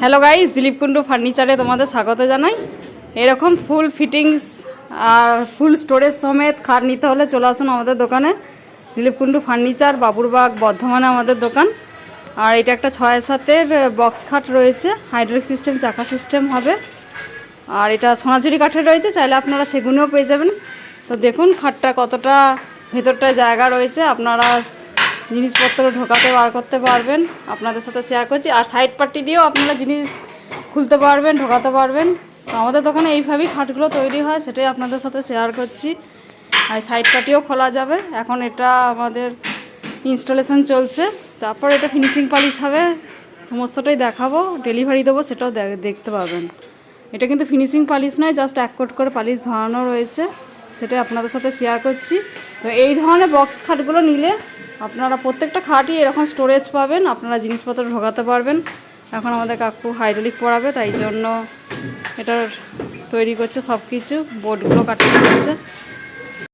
Hello guys, Dilip Kundu ফার্নিচারে তোমাদের স্বাগত জানাই। এরকম ফুল ফিটিংস আর ফুল স্টোরেজ সমেত খাট নিতে হলে চলে আসুন আমাদের দোকানে। দিলীপ কুন্ডু ফার্নিচার, বাবুরবাগ, বর্ধমানে আমাদের দোকান। আর এটা একটা 6-7-এর বক্স খাট রয়েছে, হাইড্রোলিক সিস্টেম, চাকা সিস্টেম হবে। আর এটা সোনাঝুরি কাঠের রয়েছে, চাইলে আপনারা সেগুনেও পেয়ে যাবেন। তো দেখুন খাটটা কতটা ভেতরটায় জায়গা রয়েছে, আপনারা জিনিসপত্র ঢোকাতে বার করতে পারবেন, আপনাদের সাথে শেয়ার করছি। আর সাইড পার্টি দিয়েও আপনারা জিনিস খুলতে পারবেন, ঢোকাতে পারবেন। তো আমাদের দোকানে এইভাবেই খাটগুলো তৈরি হয়, সেটাই আপনাদের সাথে শেয়ার করছি। আর সাইড পার্টিও খোলা যাবে। এখন এটা আমাদের ইনস্টলেশন চলছে, তারপর এটা ফিনিশিং পালিশ হবে, সমস্তটাই দেখাবো, ডেলিভারি দেবো, সেটাও দেখতে পাবেন। এটা কিন্তু ফিনিশিং পালিশ নয়, জাস্ট এক কোট করে পালিশ ধরানো রয়েছে, সেটাই আপনাদের সাথে শেয়ার করছি। তো এই ধরনের বক্স খাটগুলো নিলে আপনারা প্রত্যেকটা খাটই এরকম স্টোরেজ পাবেন, আপনারা জিনিসপত্র ঢোকাতে পারবেন। এখন আমাদের কাকু হাইড্রোলিক পড়াবে, তাই জন্য এটার তৈরি করছে সব কিছু, বোর্ডগুলো কাটিয়ে দিচ্ছে।